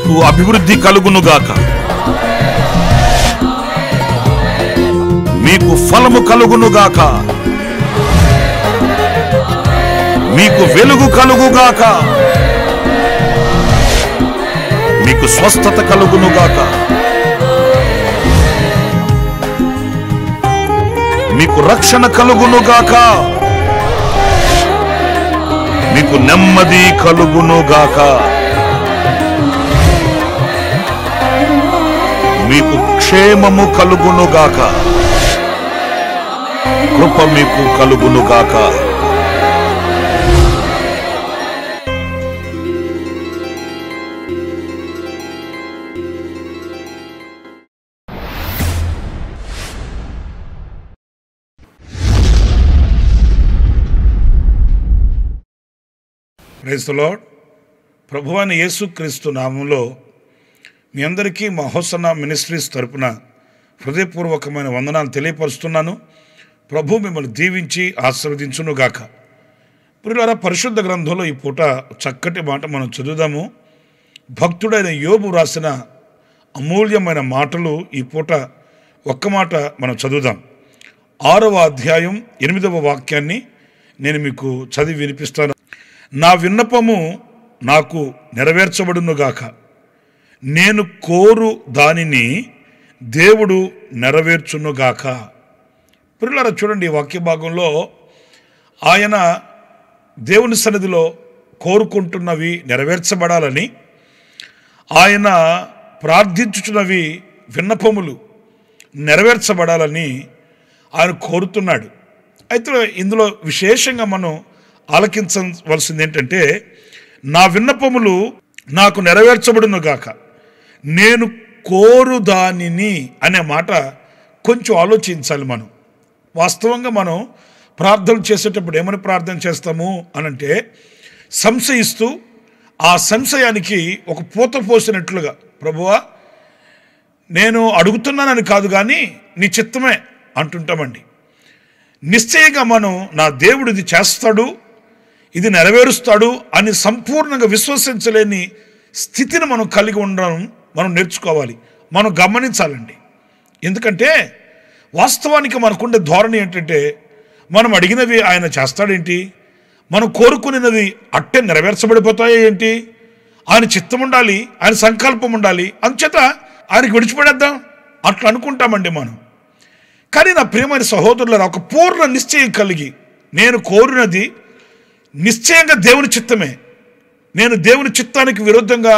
మీకు అభివృద్ధి కలుగునుగాక, మీకు ఫలము కలుగునుగాక, మీకు వెలుగు కలుగుగాక, మీకు స్వస్థత కలుగునుగాక, మీకు రక్షణ కలుగునుగాక, మీకు నెమ్మది కలుగునుగాక, మీకు క్షేమము కలుగునుగాక, కృప మీకు కలుగునుగాక. Praise the lord. ప్రభువైన యేసుక్రీస్తు నామంలో మీ అందరికీ మా హోసన్నా మినిస్ట్రీస్ తరపున హృదయపూర్వకమైన వందనాలు తెలియపరుస్తున్నాను. ప్రభు మిమ్మల్ని దీవించి ఆశీర్వదించునుగాక. ప్రియులారా, పరిశుద్ధ గ్రంథంలో ఈ పూట చక్కటి మాట మనం చదువుదాము. భక్తుడైన యోబు రాసిన అమూల్యమైన మాటలు ఈ పూట ఒక్క మాట మనం చదువుదాం. 6వ అధ్యాయం 8వ వాక్యాన్ని నేను మీకు చదివి వినిపిస్తాను. నా విన్నపము నాకు నెరవేర్చబడునుగాక, నేను కోరు దానిని దేవుడు నెరవేర్చునుగాక. ప్రియులారా, చూడండి, ఈ వాక్య భాగంలో ఆయన దేవుని సన్నిధిలో కోరుకుంటున్నవి నెరవేర్చబడాలని, ఆయన ప్రార్థించుచున్నవి విన్నపములు నెరవేర్చబడాలని ఆయన కోరుతున్నాడు. అయితే ఇందులో విశేషంగా మనం ఆలకించవలసింది ఏంటంటే, నా విన్నపములు నాకు నెరవేర్చబడునుగాక, నేను కోరు దానిని అనే మాట కొంచెం ఆలోచించాలి. మనం వాస్తవంగా మనం ప్రార్థన చేసేటప్పుడు ఏమని ప్రార్థన చేస్తాము అనంటే, సంశయిస్తూ ఆ సంశయానికి ఒక పూత పోసినట్లుగా, ప్రభువా నేను అడుగుతున్నానని కాదు కానీ నీ చిత్తమే అంటుంటామండి. నిశ్చయంగా మనం నా దేవుడు ఇది చేస్తాడు, ఇది నెరవేరుస్తాడు అని సంపూర్ణంగా విశ్వసించలేని స్థితిని మనం కలిగి ఉండడం మనం నేర్చుకోవాలి, మనం గమనించాలండి. ఎందుకంటే వాస్తవానికి మనకుండే ధోరణి ఏంటంటే, మనం అడిగినవి ఆయన చేస్తాడేంటి, మనం కోరుకునేది అట్టే నెరవేర్చబడిపోతాయి ఏంటి, ఆయన చిత్తం ఉండాలి, ఆయన సంకల్పం ఉండాలి, అందుచేత ఆయనకి విడిచిపెడేద్దాం అట్లా అనుకుంటామండి మనం. కానీ నా ప్రియమైన సహోదరులారా, ఒక పూర్ణ నిశ్చయం కలిగి నేను కోరినది నిశ్చయంగా దేవుని చిత్తమే, నేను దేవుని చిత్తానికి విరుద్ధంగా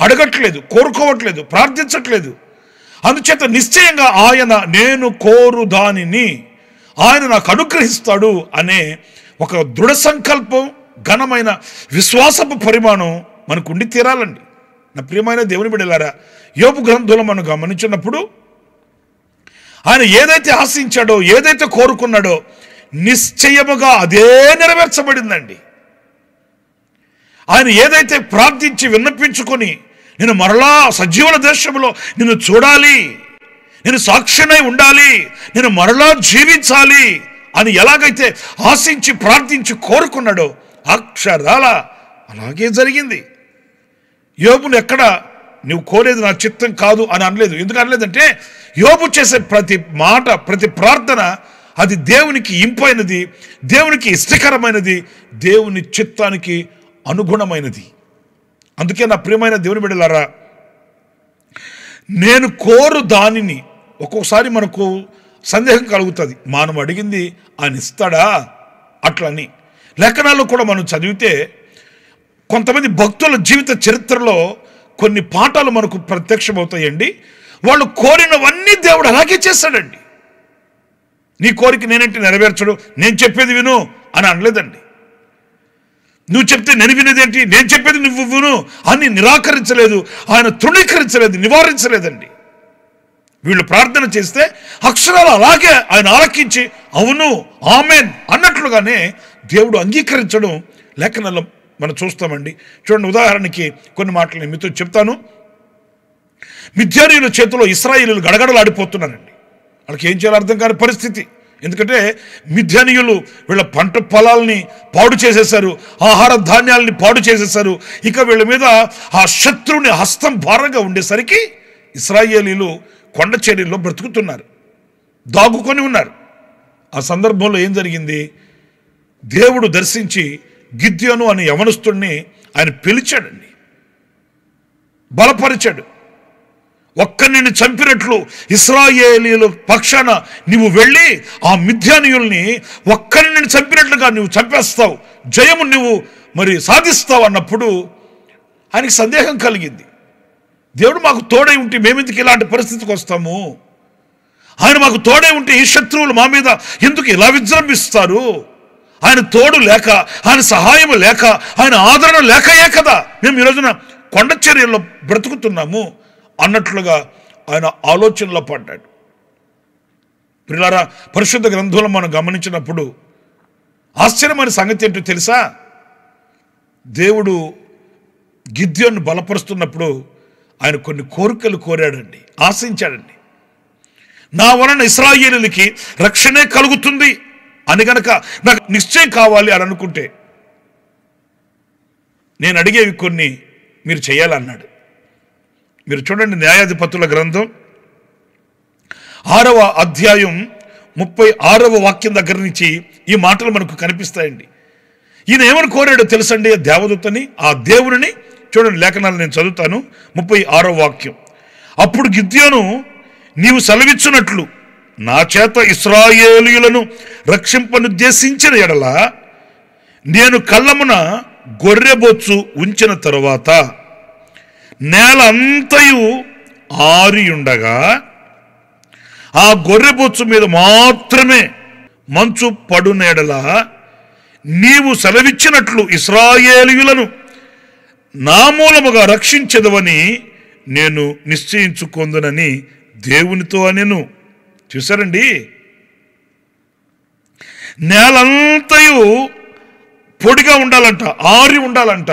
అడగట్లేదు, కోరుకోవట్లేదు, ప్రార్థించట్లేదు. అందుచేత నిశ్చయంగా ఆయన నేను కోరు దానిని ఆయన నాకు అనుగ్రహిస్తాడు అనే ఒక దృఢ సంకల్పం, ఘనమైన విశ్వాసపు పరిమాణం మనకు ఉండి తీరాలండి. నా ప్రియమైన దేవుని బిడ్డలారా, యోబు గ్రంథంలో మనం గమనించినప్పుడు ఆయన ఏదైతే ఆశించాడో, ఏదైతే కోరుకున్నాడో నిశ్చయముగా అదే నెరవేర్చబడిందండి. ఆయన ఏదైతే ప్రార్థించి విన్నపించుకొని, నేను మరలా సజీవుల దేశంలో నిన్ను చూడాలి, నేను సాక్షినై ఉండాలి, నేను మరలా జీవించాలి అని ఎలాగైతే ఆశించి ప్రార్థించి కోరుకున్నాడో అక్షరాల అలాగే జరిగింది. యోబును ఎక్కడ నువ్వు కోరేది నా చిత్తం కాదు అని అనలేదు. ఎందుకు అనలేదంటే, యోబు చేసే ప్రతి మాట, ప్రతి ప్రార్థన అది దేవునికి ఇంపైనది, దేవునికి ఇష్టకరమైనది, దేవుని చిత్తానికి అనుగుణమైనది. అందుకే నా ప్రియమైన దేవుని బిడ్డలారా, నేను కోరు దానిని, ఒక్కొక్కసారి మనకు సందేహం కలుగుతుంది, మనం అడిగింది ఆయన ఇస్తాడా అట్లని. లేఖనాల్లో కూడా మనం చదివితే కొంతమంది భక్తుల జీవిత చరిత్రలో కొన్ని పాఠాలు మనకు ప్రత్యక్షమవుతాయండి. వాళ్ళు కోరినవన్నీ దేవుడు అలాగే చేస్తాడండి. నీ కోరిక నేనంటే నెరవేర్చడు, నేను చెప్పేది విను అని అనలేదండి. నువ్వు చెప్తే నేను వినేదేంటి, నేను చెప్పేది నువ్వు విను అని నిరాకరించలేదు, ఆయన తృణీకరించలేదు, నివారించలేదండి. వీళ్ళు ప్రార్థన చేస్తే అక్షరాలు అలాగే ఆయన ఆలకించి అవును ఆమెన్ అన్నట్లుగానే దేవుడు అంగీకరించడం లేఖనాల్లో మనం చూస్తామండి. చూడండి, ఉదాహరణకి కొన్ని మాటలు నేను మీతో చెప్తాను. మిద్యానీయుల చేతిలో ఇశ్రాయేలీయులు గడగడలాడిపోతున్నారండి. వాళ్ళకి ఏం చేయాలో అర్థం కాని పరిస్థితి. ఎందుకంటే మిద్యానీయులు వీళ్ళ పంట పొలాల్ని పాడు చేసేశారు, ఆహార ధాన్యాలని పాడు చేసేశారు. ఇక వీళ్ళ మీద ఆ శత్రువుని హస్తం భారంగా ఉండేసరికి ఇశ్రాయేలీలు కొండ చర్యల్లో బ్రతుకుతున్నారు, దాగుకొని ఉన్నారు. ఆ సందర్భంలో ఏం జరిగింది? దేవుడు దర్శించి గిద్యోను అనే యవనస్తుడిని ఆయన పిలిచాడండి, బలపరిచాడు. ఒక్కరిని చంపినట్లు ఇశ్రాయేలీయుల పక్షాన నువ్వు వెళ్ళి ఆ మిద్యానీయుల్ని ఒక్కరిని చంపినట్లుగా నువ్వు చంపేస్తావు, జయము నువ్వు మరి సాధిస్తావు అన్నప్పుడు ఆయనకి సందేహం కలిగింది. దేవుడు మాకు తోడై ఉంటే మేమెందుకు ఇలాంటి పరిస్థితికి వస్తాము? ఆయన మాకు తోడై ఉంటే ఈ శత్రువులు మా మీద ఎందుకు ఇలా విజృంభిస్తారు? ఆయన తోడు లేక, ఆయన సహాయం లేక, ఆయన ఆదరణ లేకయే కదా మేము ఈరోజున కొండ చర్యల్లో బ్రతుకుతున్నాము అన్నట్లుగా ఆయన ఆలోచనలో పడ్డాడు. ప్రియులారా, పరిశుద్ధ గ్రంథంలో మనం గమనించినప్పుడు ఆశ్చర్యమైన సంగతి ఏంటో తెలుసా? దేవుడు గిద్యోను బలపరుస్తున్నప్పుడు ఆయన కొన్ని కోరికలు కోరాడండి, ఆశించాడండి. నా వలన ఇశ్రాయేలీయులకి రక్షణే కలుగుతుంది అని గనక నాకు నిశ్చయం కావాలి అని అనుకుంటే నేను అడిగేవి కొన్ని మీరు చేయాలన్నాడు. మీరు చూడండి, న్యాయాధిపతుల గ్రంథం 6వ అధ్యాయం 36వ వాక్యం దగ్గర నుంచి ఈ మాటలు మనకు కనిపిస్తాయండి. ఈయన ఏమని కోరాడో తెలుసండి? దేవదూతని, ఆ దేవుని. చూడండి, లేఖనాలు నేను చదువుతాను. 36వ వాక్యం. అప్పుడు గిద్యోను, నీవు సెలవిచ్చినట్లు నా చేత ఇశ్రాయేలీయులను రక్షింపనుద్దేశించిన ఎడల నేను కళ్ళమున గొర్రెబొచ్చు ఉంచిన తరువాత నేల అంతయు ఆరియుండగా ఆ గొర్రెబొచ్చు మీద మాత్రమే మంచు పడునేడల నీవు సెలవిచ్చినట్లు ఇశ్రాయేలీయులను నా మూలముగా రక్షించదవని నేను నిశ్చయించుకొందునని దేవునితో అనెను. చూసారండి, నేలంతయు పొడిగా ఉండాలంట, ఆరి ఉండాలంట.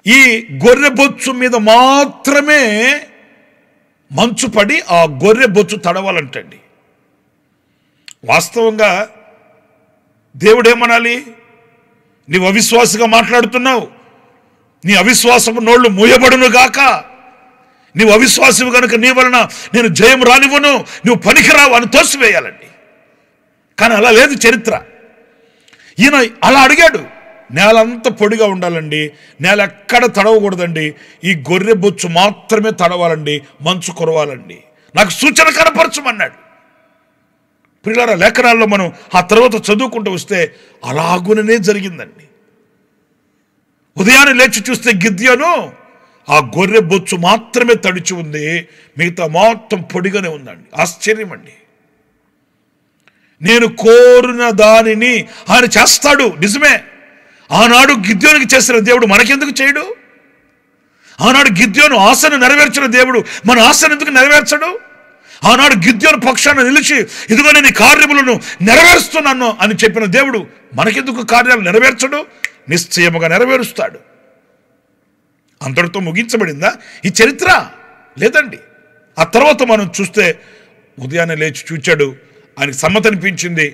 ఈ గొర్రె బొచ్చు మీద మాత్రమే మంచు పడి ఆ గొర్రె బొచ్చు తడవాలంటండి. వాస్తవంగా దేవుడేమనాలి? నీవు అవిశ్వాసగా మాట్లాడుతున్నావు, నీ అవిశ్వాసపు నోళ్ళు మూయబడును గాక, నీవు అవిశ్వాసము కనుక నీ వలన నేను జయం రానివ్వను, నువ్వు పనికిరావు అని తోసివేయాలండి. కానీ అలా లేదు చరిత్ర. ఈయన అలా అడిగాడు. నేల అంతా పొడిగా ఉండాలండి, నేల ఎక్కడ తడవకూడదండి, ఈ గొర్రె బొచ్చు మాత్రమే తడవాలండి, మంచు కురవాలండి, నాకు సూచన కనపరచమన్నాడు. ప్రియులారా, లేఖనాల్లో మనం ఆ తర్వాత చదువుకుంటూ వస్తే అలాగుననే జరిగిందండి. ఉదయాన్నే లేచి చూస్తే గిద్యోను ఆ గొర్రె బొచ్చు మాత్రమే తడిచి ఉంది, మిగతా మొత్తం పొడిగానే ఉందండి. ఆశ్చర్యం అండి. నేను కోరిన దానిని ఆయన చేస్తాడు, నిజమే. ఆనాడు గిద్యోనికి చేసిన దేవుడు మనకెందుకు చేయడు? ఆనాడు గిద్యోను ఆశను నెరవేర్చిన దేవుడు మన ఆశను ఎందుకు నెరవేర్చడు? ఆనాడు గిద్యోను పక్షాన నిలిచి ఇదిగో నేను కార్యములను నెరవేరుస్తున్నాను అని చెప్పిన దేవుడు మనకెందుకు కార్యాలు నెరవేర్చడు? నిశ్చయముగా నెరవేరుస్తాడు. అంతటితో ముగించబడిందా ఈ చరిత్ర? లేదండి. ఆ తర్వాత మనం చూస్తే ఉదయాన్నే లేచి చూచాడు, ఆయనకి సమ్మతి అనిపించింది,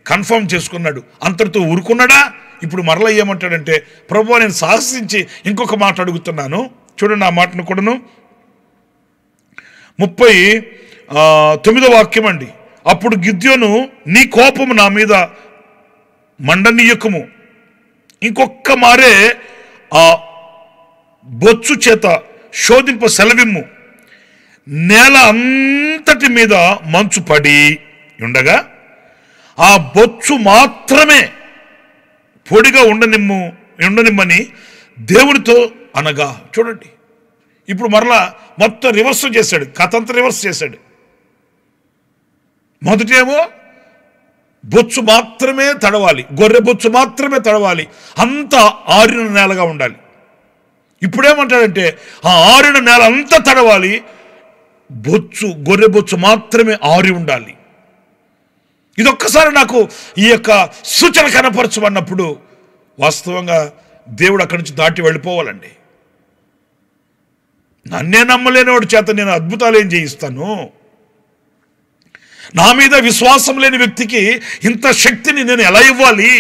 కన్ఫర్మ్ చేసుకున్నాడు. అంతటితో ఊరుకున్నాడా? ఇప్పుడు మరలా ఏమంటాడంటే, ప్రభువా నేను సాహసించి ఇంకొక మాట అడుగుతున్నాను. చూడండి ఆ మాటను కూడాను. 39వ వాక్యం అండి. అప్పుడు గిద్యోను, నీ కోపము నా మీద మండనీయకము, ఇంకొక్క మారే ఆ బొచ్చు చేత శోధింప సెలవిమ్ము. నేల అంతటి మీద మంచు పడి ఉండగా ఆ బొచ్చు మాత్రమే పొడిగా ఉండనిమ్మని దేవునితో అనగా. చూడండి, ఇప్పుడు మరలా మొత్తం రివర్స్ చేశాడు, కథ అంతా రివర్స్ చేశాడు. మొదటేమో బొచ్చు మాత్రమే తడవాలి, గొర్రె బొచ్చు మాత్రమే తడవాలి, అంతా ఆరిన నేలగా ఉండాలి. ఇప్పుడేమంటాడంటే ఆ ఆరిన నేల అంతా తడవాలి, గొర్రె బొచ్చు మాత్రమే ఆరి ఉండాలి. ఇదొక్కసారి నాకు ఈ యొక్క సూచన కనపరచమన్నప్పుడు వాస్తవంగా దేవుడు అక్కడి నుంచి దాటి వెళ్ళిపోవాలండి. నన్నే నమ్మలేనివాడి చేత నేను అద్భుతాలు ఏం చేయిస్తాను? నా మీద విశ్వాసం లేని వ్యక్తికి ఇంత శక్తిని నేను ఎలా ఇవ్వాలి?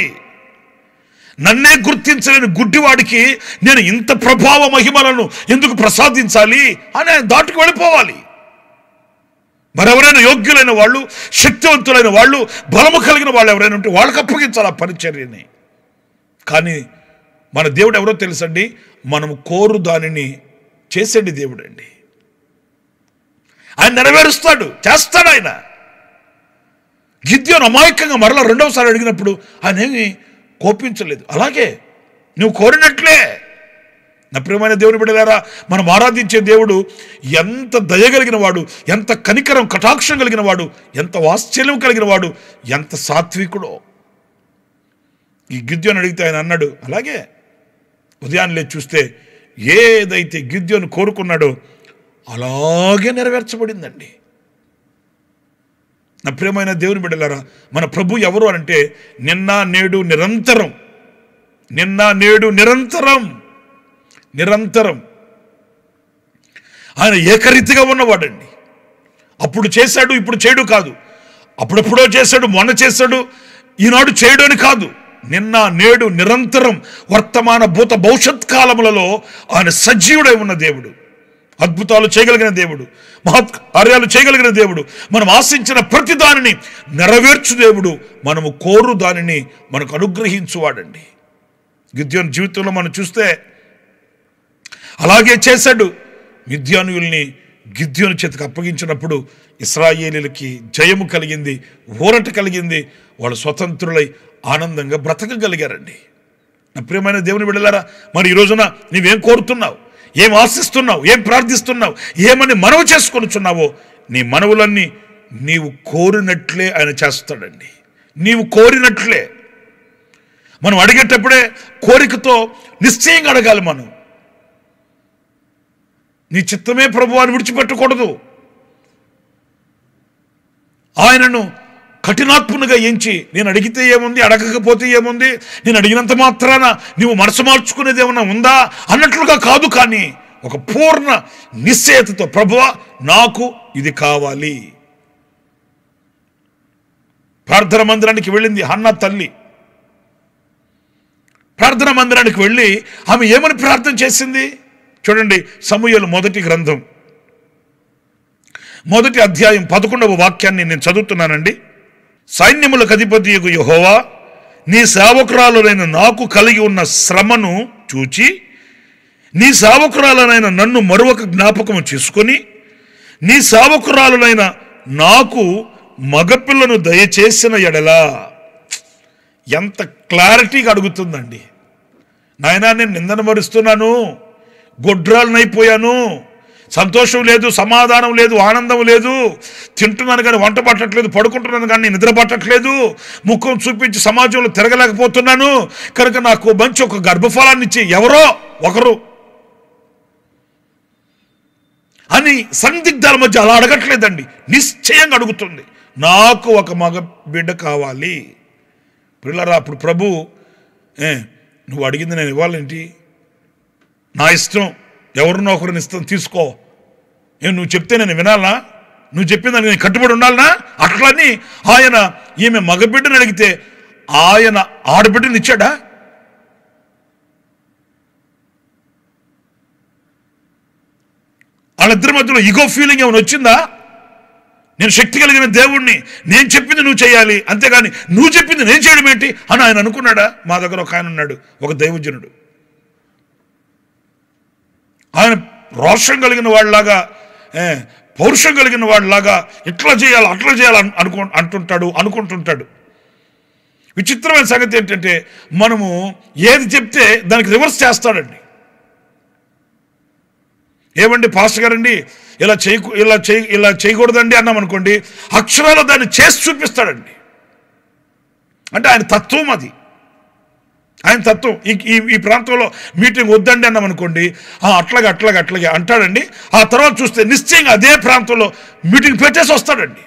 నన్నే గుర్తించలేని గుడ్డివాడికి నేను ఇంత ప్రభావ మహిమలను ఎందుకు ప్రసాదించాలి అని ఆయన దాటుకు వెళ్ళిపోవాలి. మరెవరైనా యోగ్యులైన వాళ్ళు, శక్తివంతులైన వాళ్ళు, బలము కలిగిన వాళ్ళు ఎవరైనా ఉంటే వాళ్ళకి అప్పగించాలి ఆ పరిచర్యని. కానీ మన దేవుడు ఎవరో తెలుసండి, మనం కోరు దానిని చేసేది దేవుడు అండి. ఆయన నెరవేరుస్తాడు, చేస్తాడు. ఆయన గిద్యోను అమాయకంగా మరలా రెండవసారి అడిగినప్పుడు ఆయన ఏమి కోపించలేదు. అలాగే నువ్వు కోరినట్లే. నా ప్రియమైన దేవుని బిడ్డలారా, మనం ఆరాధించే దేవుడు ఎంత దయగలిగిన వాడు, ఎంత కనికరం కటాక్షం కలిగిన వాడు, ఎంత వాత్సల్యం కలిగిన వాడు, ఎంత సాత్వికుడో. ఈ గిద్యోను అడిగితే ఆయన అన్నాడు అలాగే. ఉదయాన్నే చూస్తే ఏదైతే గిద్యోను కోరుకున్నాడో అలాగే నెరవేర్చబడిందండి. నా ప్రియమైన దేవుని బిడ్డలారా, మన ప్రభు ఎవరు అంటే నిన్న నేడు నిరంతరం, నిన్న నేడు నిరంతరం, నిరంతరం ఆయన ఏకరీతిగా ఉన్నవాడండి. అప్పుడు చేశాడు, ఇప్పుడు చేయడు కాదు. అప్పుడెప్పుడో చేశాడు, మొన్న చేశాడు, ఈనాడు చేయడు అని కాదు. నిన్న నేడు నిరంతరం వర్తమాన భూత భవిష్యత్ కాలములలో ఆయన సజీవుడై ఉన్న దేవుడు, అద్భుతాలు చేయగలిగిన దేవుడు, మహత్ కార్యాలు చేయగలిగిన దేవుడు, మనం ఆశించిన ప్రతి దానిని నెరవేర్చు దేవుడు, మనము కోరు దానిని మనకు అనుగ్రహించువాడండి. గిద్యోను జీవితంలో మనం చూస్తే అలాగే చేశాడు. మిద్యానీయుల్ని గిద్యోను చేతికి అప్పగించినప్పుడు ఇశ్రాయేలీలకి జయము కలిగింది, ఊరట కలిగింది. వాళ్ళు స్వతంత్రులై ఆనందంగా బ్రతకగలిగారండి. నా ప్రియమైన దేవుని బిడ్డలారా, మరి ఈ రోజున నీవేం కోరుతున్నావు, ఏం ఆశిస్తున్నావు, ఏం ప్రార్థిస్తున్నావు, ఏమని మనవి చేసుకొనుచున్నావో నీ మనవులన్నీ నీవు కోరినట్లే ఆయన చేస్తాడండి. నీవు కోరినట్లే. మనం అడిగేటప్పుడే కోరికతో నిశ్చయంగా అడగాలి. మనం నీ చిత్తమే ప్రభువు అని విడిచిపెట్టకూడదు. ఆయనను కఠినాత్మునిగా ఎంచి నేను అడిగితే ఏముంది, అడగకపోతే ఏముంది, నేను అడిగినంత మాత్రాన నీవు మనసు మార్చుకునేది ఏమన్నా ఉందా అన్నట్లుగా కాదు. కానీ ఒక పూర్ణ నిశ్చయతతో ప్రభువా నాకు ఇది కావాలి. ప్రార్థన మందిరానికి వెళ్ళింది హన్నా తల్లి. ప్రార్థన మందిరానికి వెళ్ళి ఆమె ఏమని ప్రార్థన చేసింది చూడండి. సమూయేలు మొదటి గ్రంథం 1వ అధ్యాయం 11వ వాక్యాన్ని నేను చదువుతున్నానండి. సైన్యములకు అధిపతియగు యెహోవా, నీ సేవకురాలునైన నాకు కలిగి ఉన్న శ్రమను చూచి నీ సేవకురాలనైన నన్ను మరొక జ్ఞాపకము చేసుకొని నీ సేవకురాలునైన నాకు మగపిల్లను దయచేసిన ఎడలా. ఎంత క్లారిటీగా అడుగుతుందండి. నాయనా, నేను నిందన మరుస్తున్నాను, గొడ్రాలనైపోయాను, సంతోషం లేదు, సమాధానం లేదు, ఆనందం లేదు, తింటున్నాను కానీ వంట పట్టట్లేదు, పడుకుంటున్నాను కానీ నిద్ర పట్టట్లేదు, ముఖం చూపించి సమాజంలో తిరగలేకపోతున్నాను, కనుక నాకు మంచి ఒక గర్భఫలాన్ని ఇచ్చి ఎవరో ఒకరు అని సందిగ్ధాల మధ్య అలా అడగట్లేదండి, నిశ్చయంగా అడుగుతుంది. నాకు ఒక మగ బిడ్డ కావాలి. పిల్లరా, అప్పుడు ప్రభు నువ్వు అడిగింది నేను ఇవ్వాలేంటి, నా ఇష్టం, ఎవరినో ఒకరిని ఇష్టం తీసుకో, నువ్వు చెప్తే నేను వినాలనా, నువ్వు చెప్పిందని నేను కట్టుబడి ఉండాలనా? అట్లని ఆయన ఈమె మగబిడ్డను అడిగితే ఆయన ఆడబిడ్డను ఇచ్చాడా? వాళ్ళిద్దరి మధ్యలో ఇగో ఫీలింగ్ ఏమైనా వచ్చిందా? నేను శక్తి కలిగిన దేవుణ్ణి, నేను చెప్పింది నువ్వు చేయాలి, అంతేగాని నువ్వు చెప్పింది నేను చేయడం ఏంటి అని ఆయన అనుకున్నాడా? మా దగ్గర ఒక ఆయన ఉన్నాడు, ఒక దైవజనుడు. ఆయన రోషం కలిగిన వాళ్ళలాగా, పౌరుషం కలిగిన వాళ్ళలాగా ఇట్లా చేయాలి అట్లా చేయాలి అనుకుంటుంటాడు. విచిత్రమైన సంగతి ఏంటంటే మనము ఏది చెప్తే దానికి రివర్స్ చేస్తాడండి. ఏమండి పాస్టర్ గారండి ఇలా చేయకూడదండి అన్నాం అనుకోండి, అక్షరాలు దాన్ని చేసి చూపిస్తాడండి. అంటే ఆయన తత్వం అది, ఆయన తత్వం. ఈ ప్రాంతంలో మీటింగ్ వద్దండి అన్నాం అనుకోండి, అట్లాగే అంటాడండి. ఆ తర్వాత చూస్తే నిశ్చయంగా అదే ప్రాంతంలో మీటింగ్ పెట్టేసి వస్తాడండి.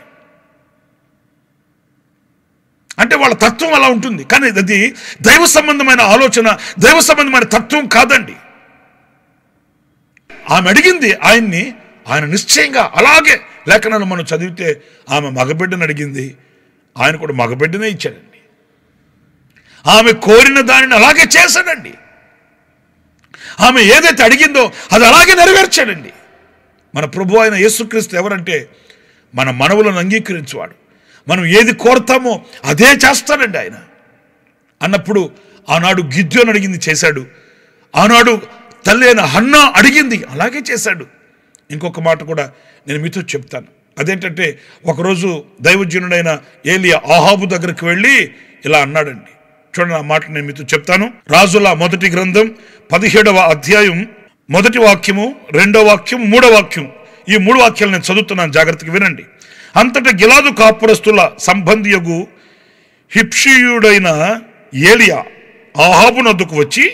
అంటే వాళ్ళ తత్వం అలా ఉంటుంది. కానీ అది దైవ సంబంధమైన ఆలోచన, దైవ సంబంధమైన తత్వం కాదండి. ఆమె అడిగింది ఆయన్ని, ఆయన నిశ్చయంగా అలాగే లేఖనాలు మనం చదివితే ఆమె మగబిడ్డను అడిగింది, ఆయన కూడా మగబిడ్డనే ఇచ్చాడండి. ఆమె కోరిన దానిని అలాగే చేశాడండి. ఆమె ఏదైతే అడిగిందో అది అలాగే నెరవేర్చాడండి. మన ప్రభు అయిన యేసుక్రీస్తు ఎవరంటే మన మనవులను అంగీకరించువాడు. మనం ఏది కోరుతామో అదే చేస్తాడండి ఆయన అన్నప్పుడు. ఆనాడు గిద్యోను అడిగింది చేశాడు, ఆనాడు తల్లి అయిన హన్నా అడిగింది అలాగే చేశాడు. ఇంకొక మాట కూడా నేను మీతో చెప్తాను. అదేంటంటే ఒకరోజు దైవజనుడైన ఏలియా ఆహాబు దగ్గరికి వెళ్ళి ఇలా అన్నాడండి. చూడండి, ఆ మాట నేను మీతో చెప్తాను. రాజుల మొదటి గ్రంథం 17వ అధ్యాయం 1వ వాక్యము, 2వ వాక్యం, 3వ వాక్యం. ఈ 3 వాక్యాలు నేను చదువుతున్నాను, జాగ్రత్తగా వినండి. అంతటా గిలాదు కాపురస్తుల సంబంధియగు హిప్షీయుడైన ఏలియా ఆహాబు నొద్దకు వచ్చి,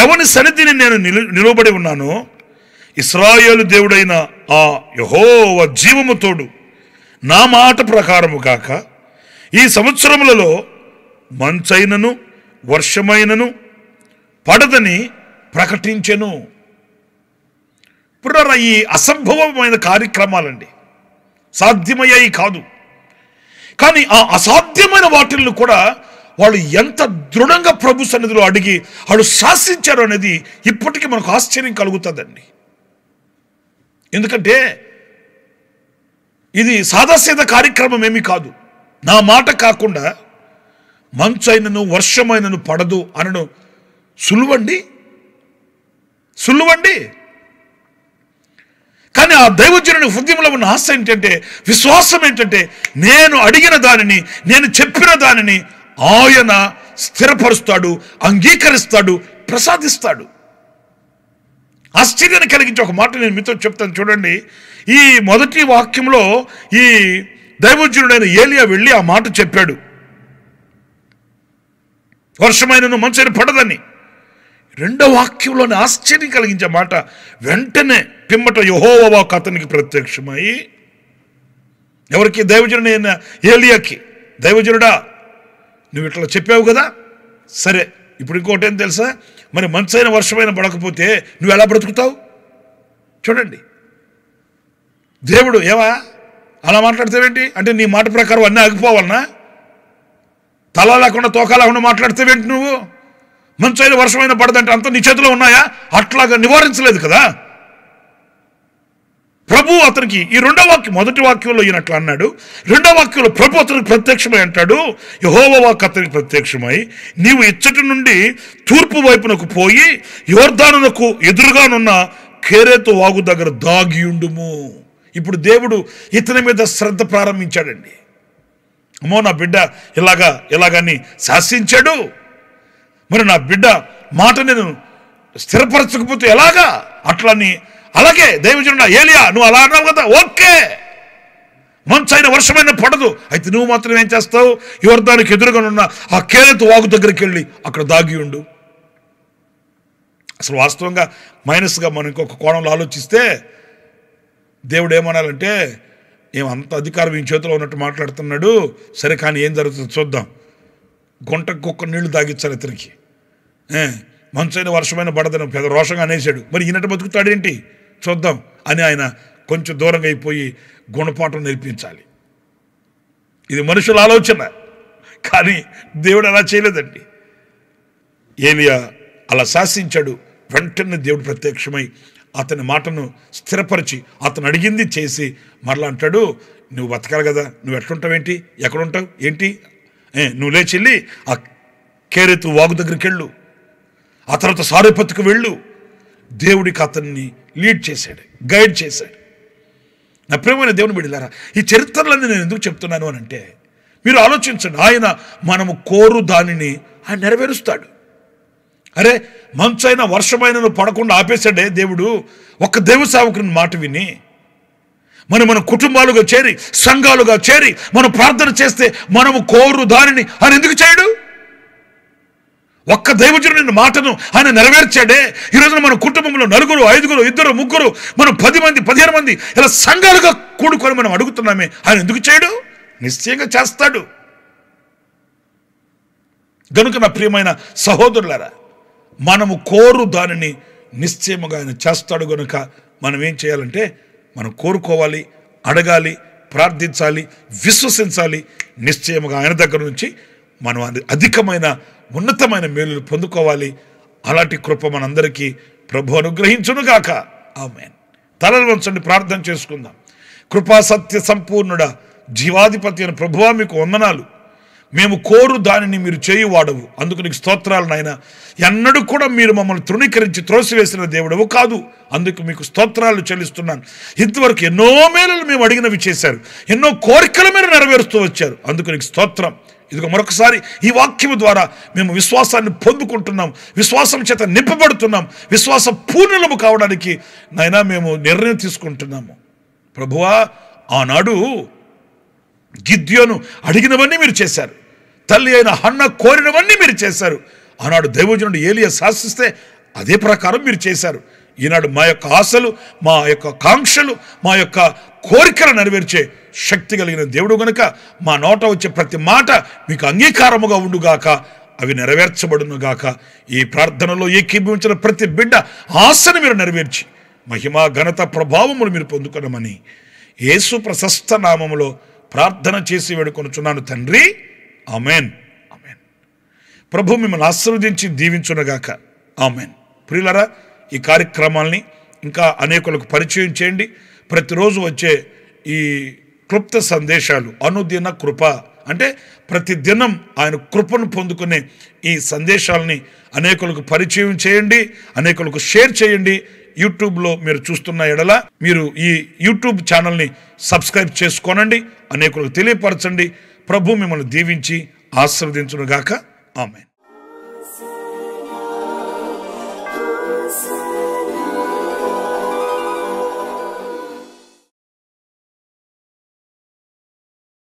ఎవని సన్నిధిని నేను నిలబడి ఉన్నానో ఇశ్రాయేలు దేవుడైన ఆ యెహోవా జీవము తోడు నా మాట ప్రకారము కాక ఈ సంవత్సరములలో మంచైనను వర్షమైనను పడదని ప్రకటించెను. పునర ఈ అసంభవమైన కార్యక్రమాలండి, సాధ్యమయ్యాయి కాదు. కానీ ఆ అసాధ్యమైన వాటిల్ని కూడా వాళ్ళు ఎంత దృఢంగా ప్రభు సన్నిధిలో అడిగి వాళ్ళు శాసించారు అనేది ఇప్పటికీ మనకు ఆశ్చర్యం కలుగుతుందండి. ఎందుకంటే ఇది సాదాసీద కార్యక్రమం ఏమీ కాదు. నా మాట కాకుండా మంచైనను వర్షమైనను పడదు అనను సులువండి. కానీ ఆ దైవజనుని హృదయంలో ఉన్న ఆశ ఏంటంటే, విశ్వాసం ఏంటంటే, నేను అడిగిన దానిని, నేను చెప్పిన దానిని ఆయన స్థిరపరుస్తాడు, అంగీకరిస్తాడు, ప్రసాదిస్తాడు. ఆశ్చర్యాన్ని కలిగించే ఒక మాట నేను మీతో చెప్తాను చూడండి. ఈ మొదటి వాక్యంలో ఈ దైవజనుడైన ఏలియా వెళ్ళి ఆ మాట చెప్పాడు, వర్షమైనను మంచైన పడదని. 2వ వాక్యంలోని ఆశ్చర్యం కలిగించే మాట, వెంటనే పిమ్మట యెహోవా వాక్కు అతనికి ప్రత్యక్షమై, ఎవరికి? దైవజనుడైన ఏలియాకి, దైవజనుడా నువ్వు ఇట్లా చెప్పావు కదా, సరే ఇప్పుడు ఇంకోటి ఏం తెలుసా, మరి మంచైన వర్షమైన పడకపోతే నువ్వు ఎలా బ్రతుకుతావు? చూడండి, దేవుడు ఏవా అలా మాట్లాడతావేంటి అంటే, నీ మాట ప్రకారం అన్నీ ఆగిపోవాలన్నా? తల లేకుండా తోక లేకుండా మాట్లాడితేవేంటి నువ్వు? మంచైన వర్షమైన పడదంటే అంత నీ చేతిలో ఉన్నాయా? అట్లాగా నివారించలేదు కదా ప్రభు అతనికి. ఈ 2వ వాక్యం, మొదటి వాక్యంలో ఈయనట్లు అన్నాడు, 2వ వాక్యంలో ప్రభు అతనికి ప్రత్యక్షమై అంటాడు, యెహోవా వాక్కు అతనికి ప్రత్యక్షమై, నీవు ఇచ్చటి నుండి తూర్పు వైపునకు పోయి యోర్దానునకు ఎదురుగానున్న కేరేతు వాగు దగ్గర దాగియుండుము. ఇప్పుడు దేవుడు ఇతని మీద శ్రద్ధ ప్రారంభించాడండి. అమ్మో, నా బిడ్డ ఇలాగని శాసించాడు, మరి నా బిడ్డ మాట నేను స్థిరపరచకపోతే ఎలాగా? అట్లని అలాగే దైవజనుడా ఏలియా నువ్వు అలా అన్నావు కదా, ఓకే, మంచైన వర్షమైన పడదు, అయితే నువ్వు మాత్రం ఏం చేస్తావు? యోర్దానికి ఎదురుగా ఉన్న ఆ కేరేతు వాగు దగ్గరికి వెళ్ళి అక్కడ దాగి ఉండు. అసలు వాస్తవంగా మైనస్గా మనం ఇంకొక కోణంలో ఆలోచిస్తే దేవుడు ఏమనాలంటే, ఏమంత అధికారం ఈ చేతిలో ఉన్నట్టు మాట్లాడుతున్నాడు, సరే కానీ ఏం జరుగుతుందో చూద్దాం, గుంటకు కుక్క నీళ్లు తాగించాలి ఇతనికి, మంచైన వర్షమైన పడదని పెద్ద రోషంగా అనేసాడు, మరి ఈయనట్టు బతుకుతాడేంటి చూద్దాం అని ఆయన కొంచెం దూరంగా అయిపోయి గుణపాఠం నేర్పించాలి. ఇది మనుషుల ఆలోచన, కానీ దేవుడు అలా చేయలేదండి. ఏలియా అలా శాసించాడు. వెంటనే దేవుడు ప్రత్యక్షమై అతని మాటను స్థిరపరిచి అతను అడిగింది చేసి మరలా అంటాడు, నువ్వు బతకాలి కదా, నువ్వు ఎట్లుంటావేంటి, ఎక్కడుంటావు ఏంటి, నువ్వు లేచెళ్ళి ఆ కేరేతు వాగు దగ్గరికి వెళ్ళు, ఆ తర్వాత సారెపత్తుకు వెళ్ళు. దేవుడికి అతన్ని లీడ్ చేశాడు, గైడ్ చేశాడు. నా ప్రియమైన దేవుని బిడ్డలారా, ఈ చరిత్రలన్నీ నేను ఎందుకు చెప్తున్నాను అని అంటే, మీరు ఆలోచించండి, ఆయన మనము కోరు దానిని ఆయన నెరవేరుస్తాడు. అరే, మంచైన వర్షమైన పడకుండా ఆపేశాడే దేవుడు. ఒక్క దేవ సేవకుని మాట విని మన కుటుంబాలుగా చేరి, సంఘాలుగా చేరి మనం ప్రార్థన చేస్తే మనము కోరు దానిని ఆయన ఎందుకు చేయడు? ఒక్క దైవజనుని మాటను ఆయన నెరవేర్చాడే. ఈరోజున మన కుటుంబంలో 4, 5, 2, 3, మనం 10 మంది 15 మంది ఇలా సంఘాలుగా కూడుకొని మనం అడుగుతున్నామే, ఆయన ఎందుకు చేయడు? నిశ్చయంగా చేస్తాడు. గనుక నా ప్రియమైన సహోదరులారా, మనము కోరు దానిని నిశ్చయముగా ఆయన చేస్తాడు. గనుక మనం ఏం చేయాలంటే, మనం కోరుకోవాలి, అడగాలి, ప్రార్థించాలి, విశ్వసించాలి. నిశ్చయముగా ఆయన దగ్గర నుంచి మనం అధికమైన ఉన్నతమైన మేలులు పొందుకోవాలి. అలాంటి కృప మనందరికీ ప్రభు అనుగ్రహించునుగాక. ఆమేన్. తలలు వంచండి, ప్రార్థన చేసుకుందాం. కృపా సత్య సంపూర్ణుడా, జీవాధిపతి అయిన ప్రభువా, మీకు వందనాలు. మేము కోరు దానిని మీరు చేయువాడవు, అందుకు నీకు స్తోత్రాలు నాయన. ఎన్నడూ కూడా మీరు మమ్మల్ని తృణీకరించి త్రోసివేసిన దేవుడవు కాదు, అందుకు మీకు స్తోత్రాలు చెల్లిస్తున్నాను. ఇంతవరకు ఎన్నో మేలులు మేము అడిగినవి చేశారు, ఎన్నో కోరికలు మీరు నెరవేరుస్తూ వచ్చారు, అందుకు నీకు స్తోత్రం. ఇదిగో మరొకసారి ఈ వాక్యము ద్వారా మేము విశ్వాసాన్ని పొందుకుంటున్నాం, విశ్వాసం చేత నింపబడుతున్నాం, విశ్వాస పూర్ణులము కావడానికి నాయనా మేము నిర్ణయం తీసుకుంటున్నాము. ప్రభువా, ఆనాడు గిద్యోను అడిగినవన్నీ మీరు చేశారు, తల్లి అయిన హన్న కోరినవన్నీ మీరు చేశారు. ఆనాడు దైవజనుడు ఏలియా శాసిస్తే అదే ప్రకారం మీరు చేశారు. ఈనాడు మా యొక్క ఆశలు, మా యొక్క కాంక్షలు, మా యొక్క కోరికలు నెరవేర్చే శక్తి కలిగిన దేవుడు గనుక మా నోట వచ్చే ప్రతి మాట మీకు అంగీకారముగా ఉండుగాక, అవి నెరవేర్చబడునుగాక. ఈ ప్రార్థనలో ఏకీభవించిన ప్రతి బిడ్డ ఆశను మీరు నెరవేర్చి మహిమ ఘనత ప్రభావములు మీరు పొందుకొనమని యేసు ప్రశస్త నామములో ప్రార్థన చేసి వేడుకొనుచున్నాను తండ్రి. ఆమెన్. ఆమెన్. ప్రభు మిమ్మల్ని ఆశీర్వదించి దీవించునుగాక. ఆమెన్. ప్రియులారా, ఈ కార్యక్రమాల్ని ఇంకా అనేకులకు పరిచయం చేయండి. ప్రతిరోజు వచ్చే ఈ క్లుప్త సందేశాలు, అనుదిన కృప అంటే ప్రతిదినం ఆయన కృపను పొందుకునే ఈ సందేశాలని అనేకులకు పరిచయం చేయండి, అనేకులకు షేర్ చేయండి. యూట్యూబ్లో మీరు చూస్తున్న ఎడల మీరు ఈ యూట్యూబ్ ఛానల్ని సబ్స్క్రైబ్ చేసుకోనండి, అనేకులకు తెలియపరచండి. ప్రభు మిమ్మల్ని దీవించి ఆశీర్వదించునుగాక. ఆమేన్.